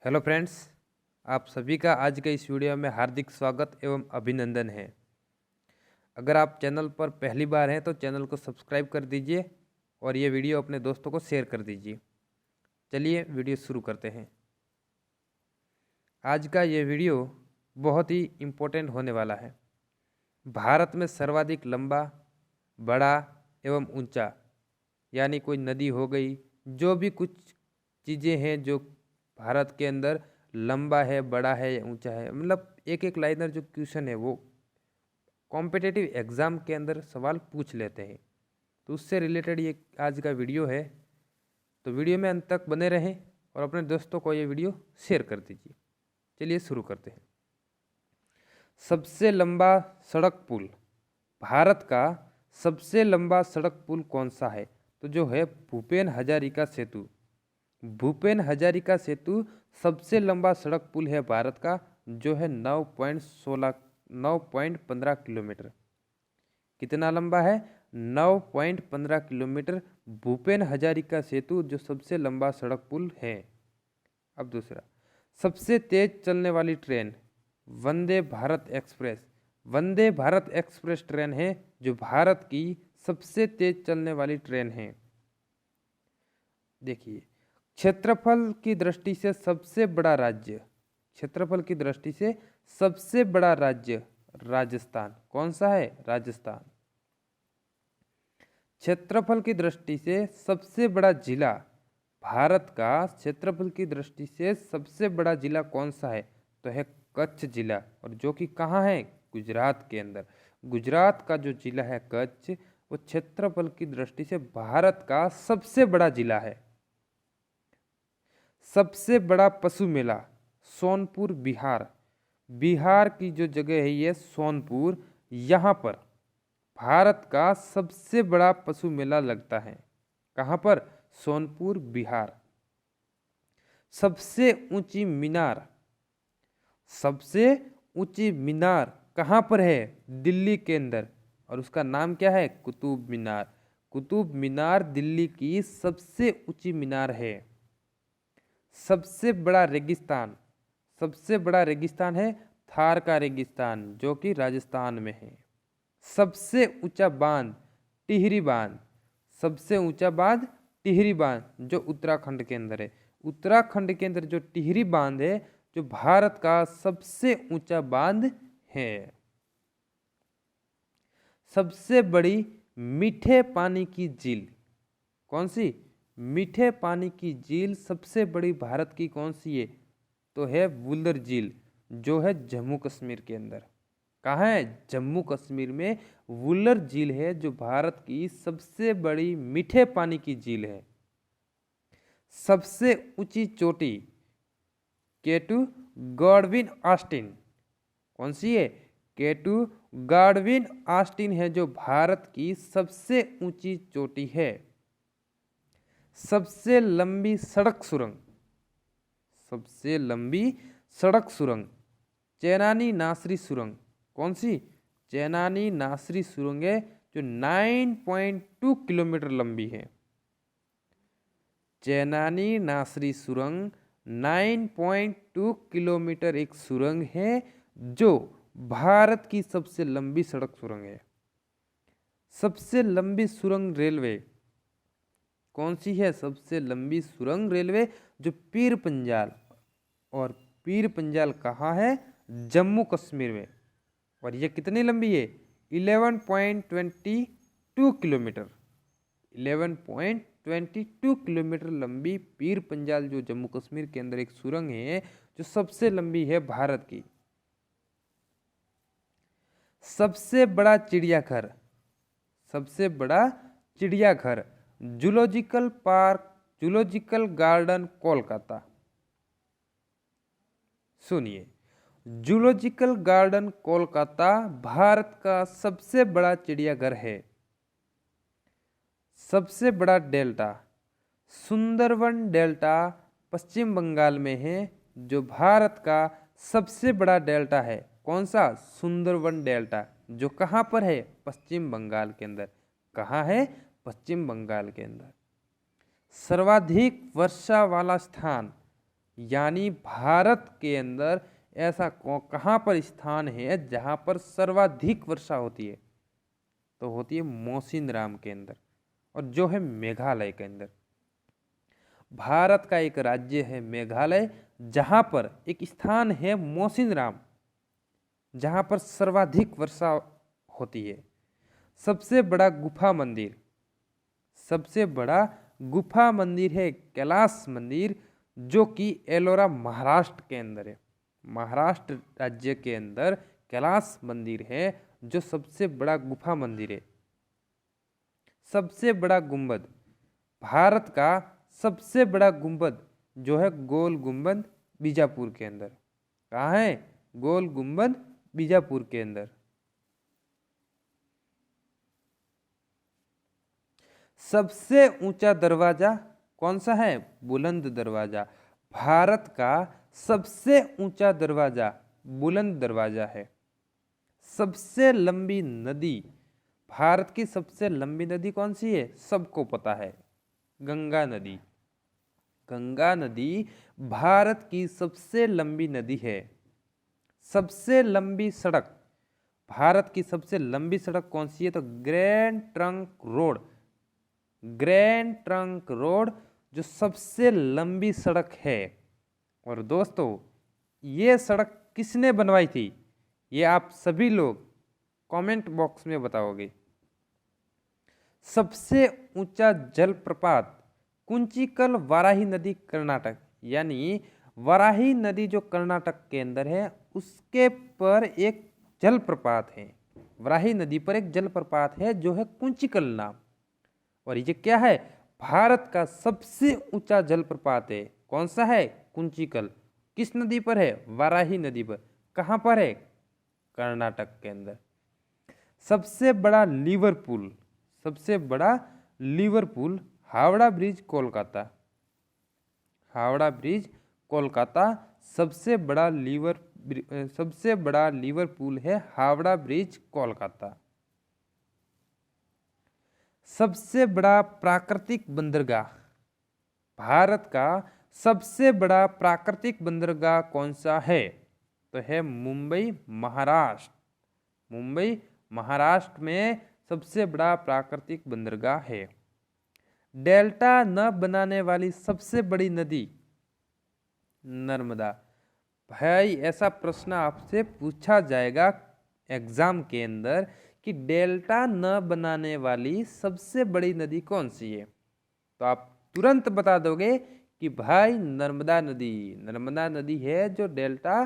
Hello friends, आप सभी का आज के इस वीडियो में हार्दिक स्वागत एवं अभिनंदन है। अगर आप चैनल पर पहली बार हैं तो चैनल को सब्सक्राइब कर दीजिए और ये वीडियो अपने दोस्तों को शेयर कर दीजिए। चलिए वीडियो शुरू करते हैं। आज का ये वीडियो बहुत ही इम्पोर्टेंट होने वाला है। भारत में सर्वाधिक लंबा, बड़ा एवं ऊंचा, यानी कोई नदी हो गई, जो भी कुछ चीज़ें हैं जो भारत के अंदर लंबा है, बड़ा है या ऊंचा है, मतलब एक एक लाइनर जो क्वेश्चन है वो कॉम्पिटिटिव एग्ज़ाम के अंदर सवाल पूछ लेते हैं। तो उससे रिलेटेड ये आज का वीडियो है। तो वीडियो में अंत तक बने रहें और अपने दोस्तों को ये वीडियो शेयर कर दीजिए। चलिए शुरू करते हैं। सबसे लंबा सड़क पुल, भारत का सबसे लंबा सड़क पुल कौन सा है? तो जो है भूपेन हजारिका सेतु। भूपेन हजारिका सेतु सबसे लंबा सड़क पुल है भारत का, जो है 9.15 किलोमीटर। कितना लंबा है? 9.15 किलोमीटर भूपेन हजारिका सेतु जो सबसे लंबा सड़क पुल है। अब दूसरा, सबसे तेज चलने वाली train Vande Bharat express. Vande Bharat express train है जो भारत की सबसे तेज चलने वाली ट्रेन है। देखिए, क्षेत्रफल की दृष्टि से सबसे बड़ा राज्य, क्षेत्रफल की दृष्टि से सबसे बड़ा राज्य राजस्थान। कौन सा है? राजस्थान। क्षेत्रफल की दृष्टि से सबसे बड़ा जिला, भारत का क्षेत्रफल की दृष्टि से सबसे बड़ा जिला कौन सा है? तो है कच्छ जिला, और जो कि कहाँ है? गुजरात के अंदर। गुजरात का जो जिला है कच्छ, वो क्षेत्रफल की दृष्टि से भारत का सबसे बड़ा जिला है। सबसे बड़ा पशु मेला सोनपुर, बिहार। बिहार की जो जगह है ये सोनपुर, यहाँ पर भारत का सबसे बड़ा पशु मेला लगता है। कहाँ पर? सोनपुर, बिहार। सबसे ऊंची मीनार, सबसे ऊंची मीनार कहाँ पर है? दिल्ली के अंदर, और उसका नाम क्या है? कुतुब मीनार। कुतुब मीनार दिल्ली की सबसे ऊंची मीनार है। सबसे बड़ा रेगिस्तान, सबसे बड़ा रेगिस्तान है थार का रेगिस्तान, जो कि राजस्थान में है। सबसे ऊंचा बांध टिहरी बांध, सबसे ऊंचा बांध टिहरी बांध जो उत्तराखंड के अंदर है। उत्तराखंड के अंदर जो टिहरी बांध है, जो भारत का सबसे ऊंचा बांध है। सबसे बड़ी मीठे पानी की झील कौन सी? मीठे पानी की झील सबसे बड़ी भारत की कौन सी है? तो है वुलर झील, जो है जम्मू कश्मीर के अंदर। कहाँ है? जम्मू कश्मीर में वुलर झील है, जो भारत की सबसे बड़ी मीठे पानी की झील है। सबसे ऊंची चोटी केटू गॉडविन ऑस्टिन, कौन सी है? केटू गॉडविन ऑस्टिन है, जो भारत की सबसे ऊंची चोटी है। सबसे लंबी सड़क सुरंग, सबसे लंबी सड़क सुरंग चेनानी नासरी सुरंग। कौन सी? चेनानी नासरी सुरंग है, जो 9.2 किलोमीटर लंबी है। चेनानी नासरी सुरंग 9.2 किलोमीटर एक सुरंग है, जो भारत की सबसे लंबी सड़क सुरंग है। सबसे लंबी सुरंग रेलवे कौन सी है? सबसे लंबी सुरंग रेलवे जो पीर पंजाल, और पीर पंजाल कहाँ है? जम्मू कश्मीर में। और ये कितनी लंबी है? 11.22 किलोमीटर। 11.22 किलोमीटर लंबी पीर पंजाल जो जम्मू कश्मीर के अंदर एक सुरंग है, जो सबसे लंबी है भारत की। सबसे बड़ा चिड़ियाघर, सबसे बड़ा चिड़ियाघर zoological park, zoological garden Kolkata. सुनिए, जूलॉजिकल गार्डन कोलकाता भारत का सबसे बड़ा चिड़ियाघर है। सबसे बड़ा डेल्टा सुंदरवन डेल्टा पश्चिम बंगाल में है, जो भारत का सबसे बड़ा डेल्टा है। कौन सा? सुंदरवन डेल्टा, जो कहाँ पर है? पश्चिम बंगाल के अंदर। कहाँ है? पश्चिम बंगाल के अंदर। सर्वाधिक वर्षा वाला स्थान यानी भारत के अंदर ऐसा कहाँ पर स्थान है जहाँ पर सर्वाधिक वर्षा होती है? तो होती है मौसिनराम के अंदर, और जो है मेघालय के अंदर। भारत का एक राज्य है मेघालय, जहाँ पर एक स्थान है मौसिनराम, जहाँ पर सर्वाधिक वर्षा होती है। सबसे बड़ा गुफा मंदिर, सबसे बड़ा गुफा मंदिर है कैलाश मंदिर, जो कि एलोरा महाराष्ट्र के अंदर है। महाराष्ट्र राज्य के अंदर कैलाश मंदिर है, जो सबसे बड़ा गुफा मंदिर है। सबसे बड़ा गुंबद, भारत का सबसे बड़ा गुंबद जो है गोल गुंबद बीजापुर के अंदर। कहाँ है? गोल गुंबद बीजापुर के अंदर। सबसे ऊंचा दरवाजा कौन सा है? बुलंद दरवाजा। भारत का सबसे ऊंचा दरवाजा बुलंद दरवाजा है। सबसे लंबी नदी, भारत की सबसे लंबी नदी कौन सी है? सबको पता है, गंगा नदी। गंगा नदी भारत की सबसे लंबी नदी है। सबसे लंबी सड़क, भारत की सबसे लंबी सड़क कौन सी है? तो grand trunk road. Grand trunk road जो सबसे लंबी सड़क है। और दोस्तों, ये सड़क किसने बनवाई थी? ये आप सभी लोग कमेंट बॉक्स में बताओगे। सबसे ऊंचा जलप्रपात कुंचिकल वाराही नदी कर्नाटक, यानी वाराही नदी जो कर्नाटक के अंदर है, उसके पर एक जलप्रपात है। वाराही नदी पर एक जलप्रपात है जो है कुंचिकल नाम। और ये क्या है? भारत का सबसे ऊंचा जलप्रपात है। कौन सा है? कुंचिकल। किस नदी पर है? वाराही नदी पर। कहाँ पर है? कर्नाटक के अंदर। सबसे बड़ा लिवरपूल, सबसे बड़ा Liverpool Howrah bridge Kolkata. Howrah bridge Kolkata सबसे बड़ा लिवरपूल है हावड़ा ब्रिज कोलकाता। सबसे बड़ा प्राकृतिक बंदरगाह, भारत का सबसे बड़ा प्राकृतिक बंदरगाह कौन सा है? तो है मुंबई महाराष्ट्र। मुंबई महाराष्ट्र में सबसे बड़ा प्राकृतिक बंदरगाह है। डेल्टा न बनाने वाली सबसे बड़ी नदी नर्मदा। भाई ऐसा प्रश्न आपसे पूछा जाएगा एग्जाम के अंदर कि डेल्टा न बनाने वाली सबसे बड़ी नदी कौन सी है, तो आप तुरंत बता दोगे कि भाई नर्मदा नदी। नर्मदा नदी है जो डेल्टा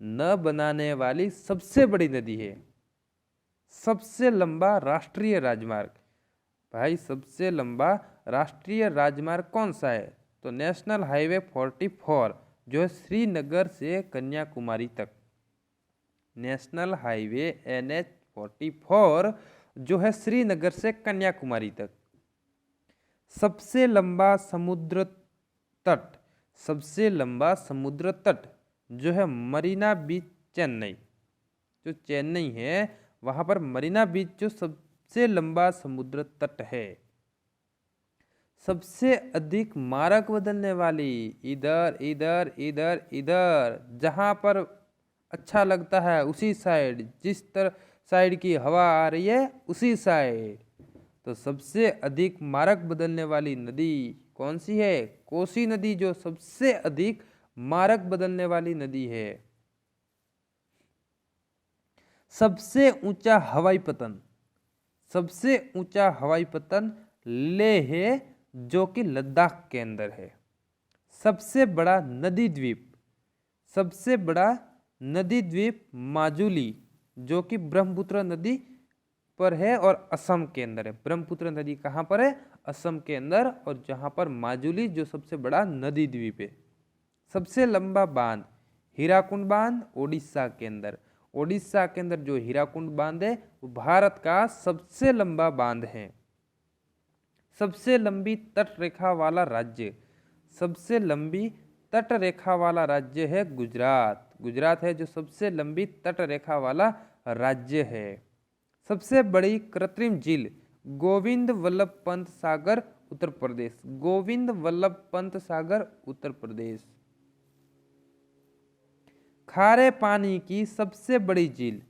न बनाने वाली सबसे बड़ी नदी है। सबसे लंबा राष्ट्रीय राजमार्ग, भाई सबसे लंबा राष्ट्रीय राजमार्ग कौन सा है? तो नेशनल हाईवे 44 जो है श्रीनगर से कन्याकुमारी तक। नेशनल हाईवे NH 44 जो है श्रीनगर से कन्याकुमारी तक। सबसे लंबा समुद्र तट, सबसे लंबा समुद्र तट जो है मरीना बीच चेन्नई। जो चेन्नई है वहां पर मरीना बीच जो सबसे लंबा समुद्र तट है। सबसे अधिक मार्ग बदलने वाली, इधर इधर इधर इधर, जहां पर अच्छा लगता है उसी साइड, जिस तरह साइड की हवा आ रही है उसी साइड। तो सबसे अधिक मार्ग बदलने वाली नदी कौन सी है? कोसी नदी जो सबसे अधिक मार्ग बदलने वाली नदी है। सबसे ऊंचा हवाई पतन, सबसे ऊंचा हवाई पतन लेह है जो कि लद्दाख के अंदर है। सबसे बड़ा नदी द्वीप, सबसे बड़ा नदी द्वीप माजुली जो कि ब्रह्मपुत्र नदी पर है और असम के अंदर है। ब्रह्मपुत्र नदी कहाँ पर है? असम के अंदर। और जहाँ पर माजुली जो सबसे बड़ा नदी द्वीप है। सबसे लंबा बांध हीराकुंड बांध ओडिशा के अंदर। ओडिशा के अंदर जो हीराकुंड बांध है वो भारत का सबसे लंबा बांध है। सबसे लंबी तट रेखा वाला राज्य, सबसे लंबी तट रेखा वाला राज्य है गुजरात। गुजरात है जो सबसे लंबी तट रेखा वाला राज्य है। सबसे बड़ी कृत्रिम झील गोविंद वल्लभ पंत सागर उत्तर प्रदेश। गोविंद वल्लभ पंत सागर उत्तर प्रदेश। खारे पानी की सबसे बड़ी झील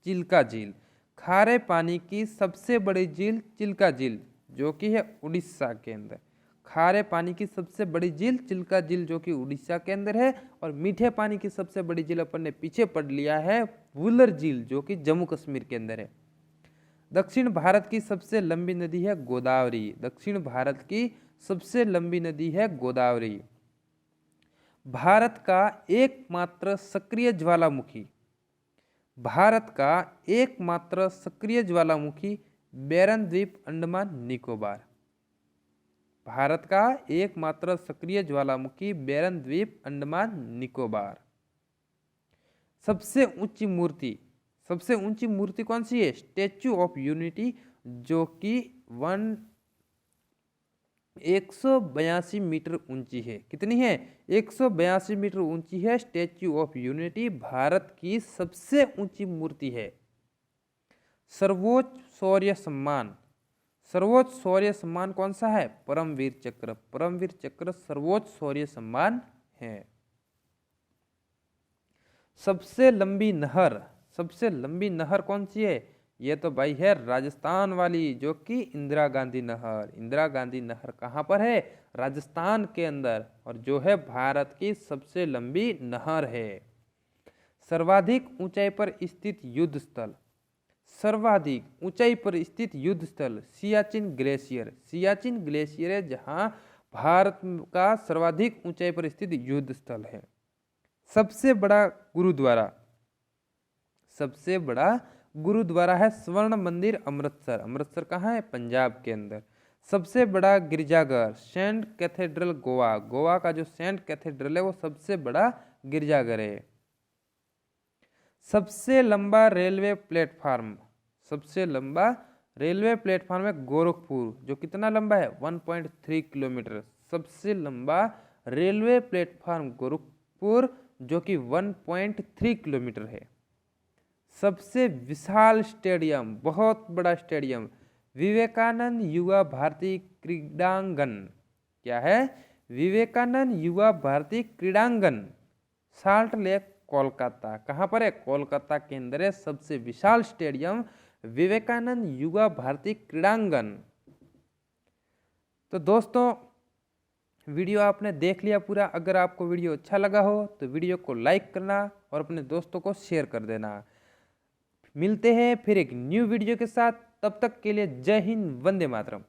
चिल्का झील। खारे पानी की सबसे बड़ी झील चिल्का झील जो कि है उड़ीसा के अंदर। खारे पानी की सबसे बड़ी झील चिल्का झील जो कि उड़ीसा के अंदर है। और मीठे पानी की सबसे बड़ी झील अपन ने पीछे पढ़ लिया है वुलर झील जो कि जम्मू कश्मीर के अंदर है। दक्षिण भारत की सबसे लंबी नदी है गोदावरी। दक्षिण भारत की सबसे लंबी नदी है गोदावरी। भारत का एकमात्र सक्रिय ज्वालामुखी बैरन द्वीप अंडमान निकोबार। भारत का एकमात्र सक्रिय ज्वालामुखी बैरन द्वीप अंडमान निकोबार। सबसे ऊंची मूर्ति कौन सी है? स्टैच्यू ऑफ यूनिटी जो कि 182 मीटर ऊंची है। कितनी है? 182 मीटर ऊंची है स्टैच्यू ऑफ यूनिटी। भारत की सबसे ऊंची मूर्ति है। सर्वोच्च शौर्य सम्मान कौन सा है? परमवीर चक्र सर्वोच्च शौर्य सम्मान है। सबसे लंबी नहर कौन सी है? ये तो भाई है राजस्थान वाली जो कि इंदिरा गांधी नहर कहाँ पर है? राजस्थान के अंदर, और जो है भारत की सबसे लंबी नहर है। सर्वाधिक ऊंचाई पर स्थित युद्ध स्थल सियाचिन ग्लेशियर है, जहां भारत का सर्वाधिक ऊंचाई पर स्थित युद्ध स्थल है। सबसे बड़ा गुरुद्वारा है स्वर्ण मंदिर अमृतसर कहाँ है? पंजाब के अंदर। सबसे बड़ा गिरजाघर सेंट कैथेड्रल गोवा का जो सेंट कैथेड्रल है वो सबसे बड़ा गिरजाघर है। सबसे लंबा रेलवे प्लेटफार्म है गोरखपुर जो कितना लंबा है? 1.3 किलोमीटर। सबसे लंबा रेलवे प्लेटफार्म गोरखपुर जो कि 1.3 किलोमीटर है। सबसे विशाल स्टेडियम, बहुत बड़ा स्टेडियम, विवेकानंद युवा भारती क्रीड़ांगन। क्या है? विवेकानंद युवा भारती क्रीड़ांगन, साल्ट लेक कोलकाता। कहाँ पर है? कोलकाता के अंदर है सबसे विशाल स्टेडियम विवेकानंद युवा भारती क्रीड़ांगन। तो दोस्तों वीडियो आपने देख लिया पूरा। अगर आपको वीडियो अच्छा लगा हो तो वीडियो को लाइक करना और अपने दोस्तों को शेयर कर देना। मिलते हैं फिर एक न्यू वीडियो के साथ, तब तक के लिए जय हिंद, वंदे मातरम।